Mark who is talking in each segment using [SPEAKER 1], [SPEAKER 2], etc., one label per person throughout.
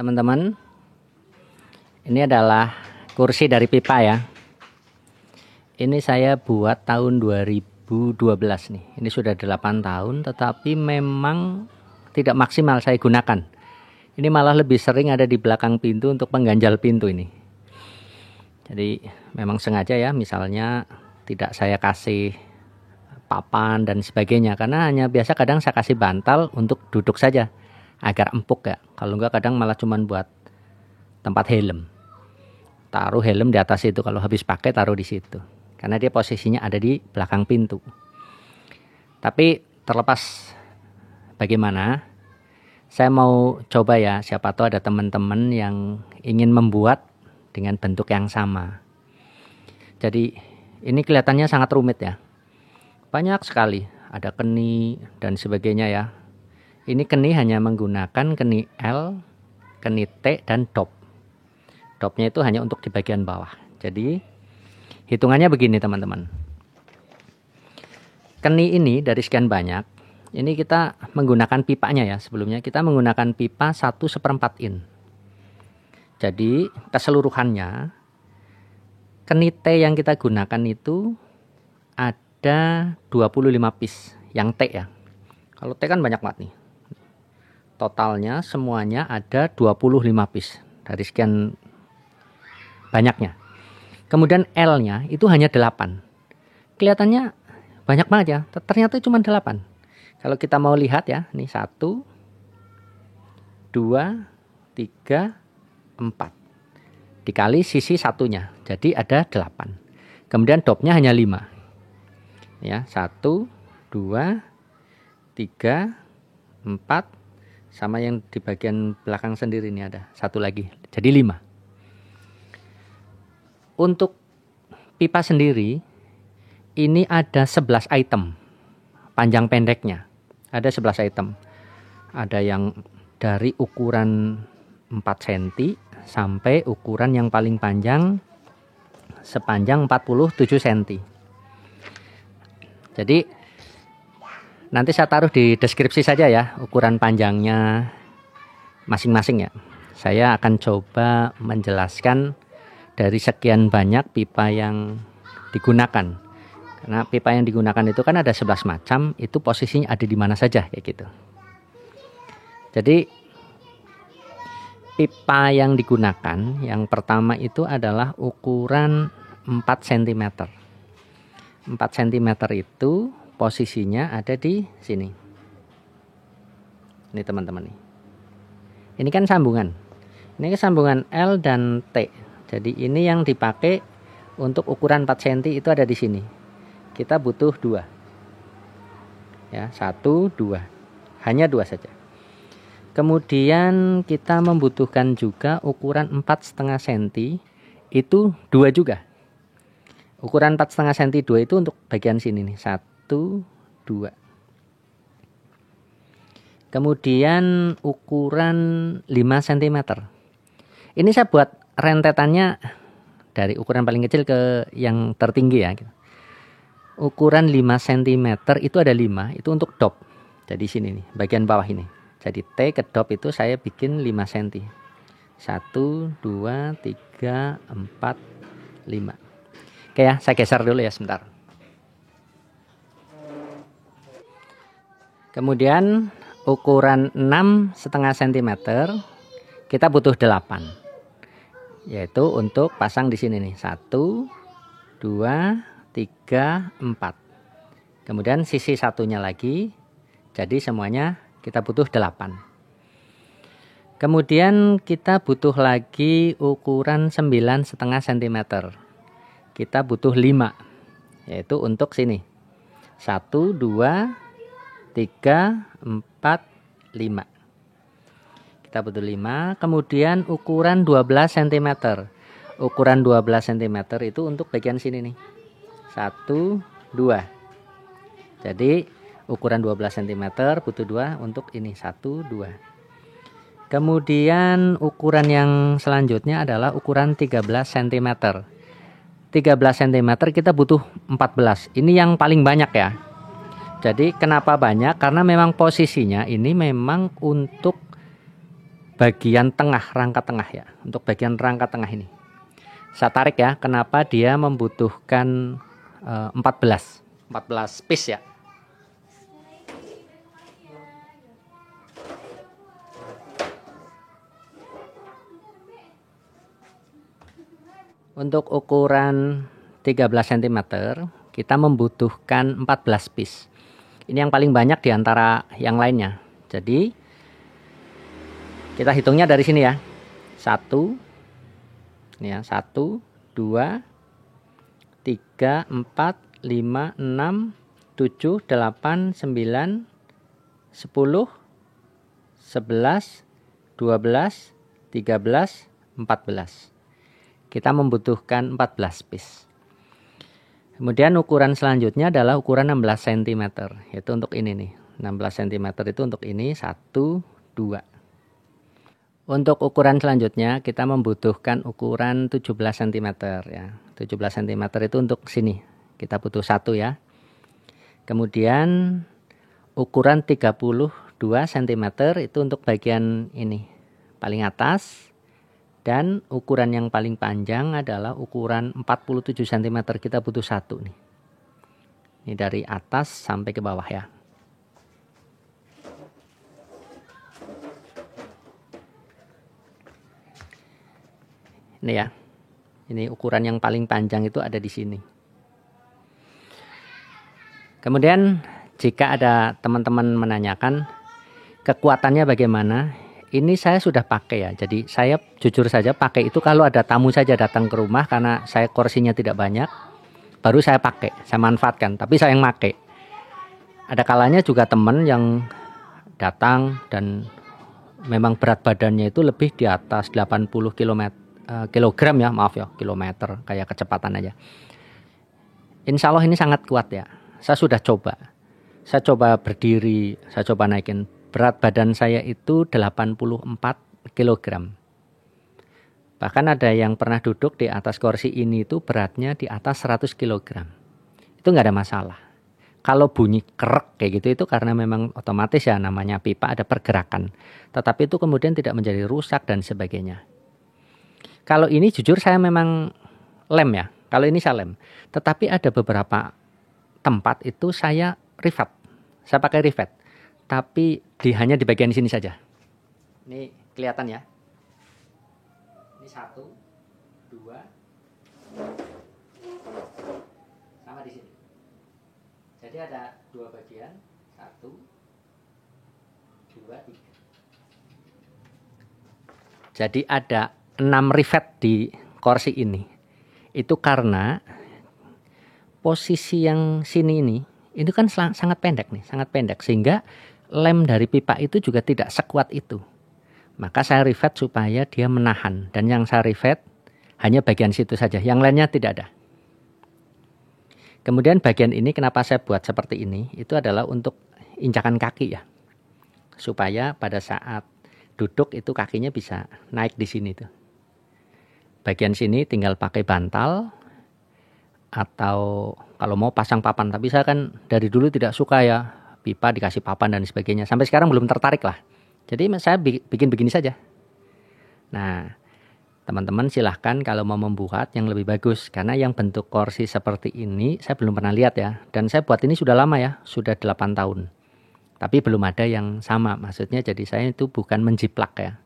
[SPEAKER 1] Teman-teman, ini adalah kursi dari pipa ya. Ini saya buat tahun 2012 nih. Ini sudah 8 tahun, tetapi memang tidak maksimal saya gunakan. Ini malah lebih sering ada di belakang pintu untuk pengganjal pintu ini. Jadi memang sengaja ya, misalnya tidak saya kasih papan dan sebagainya, karena hanya biasa kadang saya kasih bantal untuk duduk saja agar empuk ya. Kalau enggak kadang malah cuman buat tempat helm. Taruh helm di atas itu, kalau habis pakai taruh di situ. Karena dia posisinya ada di belakang pintu. Tapi terlepas bagaimana, saya mau coba ya, siapa tahu ada teman-teman yang ingin membuat dengan bentuk yang sama. Jadi ini kelihatannya sangat rumit ya. Banyak sekali, ada keni dan sebagainya ya. Ini keni hanya menggunakan keni L, keni T, dan dop. Dopnya itu hanya untuk di bagian bawah. Jadi hitungannya begini teman-teman. Keni ini dari sekian banyak, ini kita menggunakan pipanya ya. Sebelumnya kita menggunakan pipa 1/4 in. Jadi keseluruhannya keni T yang kita gunakan itu ada 25 piece yang T ya. Kalau T kan banyak banget nih. Totalnya semuanya ada 25 piece dari sekian banyaknya. Kemudian L-nya itu hanya 8. Kelihatannya banyak banget ya, ternyata cuma 8. Kalau kita mau lihat ya, ini 1, 2, 3, 4. Dikali sisi satunya, jadi ada 8. Kemudian dopnya hanya 5. Ya, 1, 2, 3, 4. Sama yang di bagian belakang sendiri ini ada satu lagi, jadi 5. Untuk pipa sendiri ini ada 11 item panjang pendeknya, ada 11 item. Ada yang dari ukuran 4 cm sampai ukuran yang paling panjang sepanjang 47 cm. Jadi nanti saya taruh di deskripsi saja ya ukuran panjangnya masing-masing ya. Saya akan coba menjelaskan dari sekian banyak pipa yang digunakan. Karena pipa yang digunakan itu kan ada 11 macam, itu posisinya ada di mana saja kayak gitu. Jadi pipa yang digunakan yang pertama itu adalah ukuran 4 cm. 4 cm itu posisinya ada di sini. Ini teman-teman nih. Ini kan sambungan. Ini sambungan L dan T. Jadi ini yang dipakai untuk ukuran 4 cm itu ada di sini. Kita butuh 2. Ya, 1, 2. Hanya 2 saja. Kemudian kita membutuhkan juga ukuran 4,5 cm itu 2 juga. Ukuran 4,5 cm 2 itu untuk bagian sini nih. 1, 2. Kemudian ukuran 5 cm. Ini saya buat rentetannya dari ukuran paling kecil ke yang tertinggi ya. Ukuran 5 cm itu ada 5, itu untuk dop. Jadi sini nih, bagian bawah ini. Jadi T ke dop itu saya bikin 5 cm. 1, 2, 3, 4, 5. Oke ya, saya geser dulu ya sebentar. Kemudian ukuran 6,5 cm kita butuh 8. Yaitu untuk pasang di sini nih. 1, 2, 3, 4. Kemudian sisi satunya lagi. Jadi semuanya kita butuh 8. Kemudian kita butuh lagi ukuran 9,5 cm. Kita butuh 5. Yaitu untuk sini. 1, 2, 3, 4, 5. Kita butuh 5. Kemudian ukuran 12 cm. Ukuran 12 cm itu untuk bagian sini nih. 1, 2. Jadi ukuran 12 cm butuh 2 untuk ini. 1, 2. Kemudian ukuran yang selanjutnya adalah ukuran 13 cm. 13 cm kita butuh 14. Ini yang paling banyak ya. Jadi kenapa banyak? Karena memang posisinya ini memang untuk bagian tengah, rangka tengah ya. Untuk bagian rangka tengah ini. Saya tarik ya, kenapa dia membutuhkan 14 piece ya. Untuk ukuran 13 cm, kita membutuhkan 14 piece. Ini yang paling banyak di antara yang lainnya. Jadi, kita hitungnya dari sini ya. 1, 2, 3, 4, 5, 6, 7, 8, 9, 10, 11, 12, 13, 14. Kita membutuhkan 14 piece. Kemudian ukuran selanjutnya adalah ukuran 16 cm. Yaitu untuk ini nih. 16 cm itu untuk ini. 1, 2. Untuk ukuran selanjutnya kita membutuhkan ukuran 17 cm ya. 17 cm itu untuk sini. Kita butuh 1 ya. Kemudian ukuran 32 cm itu untuk bagian ini. Paling atas. Dan ukuran yang paling panjang adalah ukuran 47 cm. Kita butuh 1 nih. Ini dari atas sampai ke bawah ya. Ini ya. Ini ukuran yang paling panjang itu ada di sini. Kemudian jika ada teman-teman menanyakan kekuatannya bagaimana, ini saya sudah pakai ya. Jadi saya jujur saja pakai itu kalau ada tamu saja datang ke rumah karena saya kursinya tidak banyak. Baru saya pakai, saya manfaatkan. Tapi saya yang pakai. Ada kalanya juga teman yang datang dan memang berat badannya itu lebih di atas 80 kilogram ya. Maaf ya, kilometer. Kayak kecepatan aja. Insya Allah ini sangat kuat ya. Saya sudah coba. Saya coba berdiri, saya coba naikin. Berat badan saya itu 84 kg. Bahkan ada yang pernah duduk di atas kursi ini itu beratnya di atas 100 kg. Itu nggak ada masalah. Kalau bunyi kerek kayak gitu itu karena memang otomatis ya namanya pipa ada pergerakan. Tetapi itu kemudian tidak menjadi rusak dan sebagainya. Kalau ini jujur saya memang lem ya. Kalau ini saya lem. Tetapi ada beberapa tempat itu saya rivet. Saya pakai rivet. Tapi hanya di bagian sini saja. Ini kelihatan ya. Ini 1, 2, sama di sini. Jadi ada 2 bagian. 1, 2, 3. Jadi ada 6 rivet di kursi ini. Itu karena posisi yang sini ini kan sangat pendek nih, sangat pendek sehingga lem dari pipa itu juga tidak sekuat itu. Maka saya rivet supaya dia menahan. Dan yang saya rivet hanya bagian situ saja. Yang lainnya tidak ada. Kemudian bagian ini kenapa saya buat seperti ini. Itu adalah untuk injakan kaki ya. Supaya pada saat duduk itu kakinya bisa naik di sini tuh. Bagian sini tinggal pakai bantal. Atau kalau mau pasang papan. Tapi saya kan dari dulu tidak suka ya. Pipa dikasih papan dan sebagainya. Sampai sekarang belum tertarik lah. Jadi saya bikin begini saja. Nah, teman-teman silahkan kalau mau membuat yang lebih bagus. Karena yang bentuk kursi seperti ini saya belum pernah lihat ya. Dan saya buat ini sudah lama ya. Sudah 8 tahun. Tapi belum ada yang sama. Maksudnya jadi saya itu bukan menjiplak ya.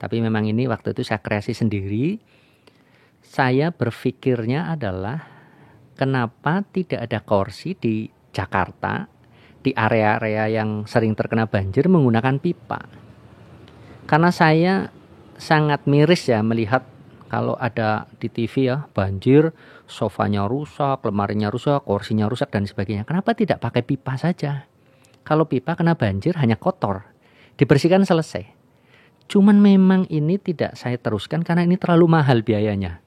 [SPEAKER 1] Tapi memang ini waktu itu saya kreasi sendiri. Saya berpikirnya adalah kenapa tidak ada kursi di Jakarta di area-area yang sering terkena banjir menggunakan pipa. Karena saya sangat miris ya melihat kalau ada di TV ya banjir, sofanya rusak, lemarinya rusak, kursinya rusak dan sebagainya. Kenapa tidak pakai pipa saja? Kalau pipa kena banjir hanya kotor, dibersihkan selesai. Cuman memang ini tidak saya teruskan karena ini terlalu mahal biayanya.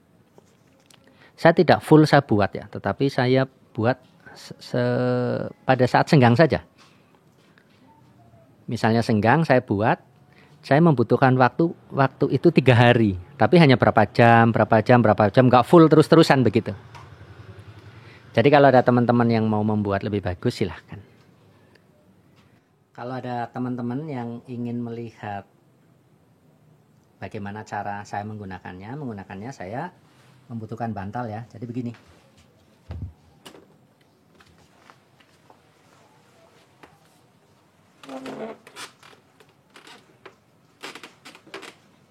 [SPEAKER 1] Saya tidak full saya buat ya, tetapi saya buat pada saat senggang saja. Misalnya senggang saya buat, saya membutuhkan waktu itu 3 hari. Tapi hanya berapa jam, nggak full terus-terusan begitu. Jadi kalau ada teman-teman yang mau membuat lebih bagus silahkan. Kalau ada teman-teman yang ingin melihat bagaimana cara saya menggunakannya. Menggunakannya saya membutuhkan bantal ya. Jadi begini.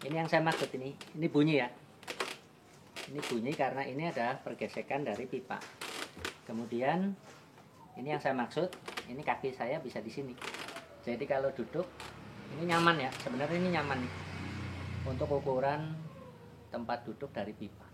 [SPEAKER 1] Ini yang saya maksud ini bunyi ya. Ini bunyi karena ini ada pergesekan dari pipa. Kemudian ini yang saya maksud, ini kaki saya bisa di sini. Jadi kalau duduk ini nyaman ya. Sebenarnya ini nyaman nih untuk ukuran tempat duduk dari pipa.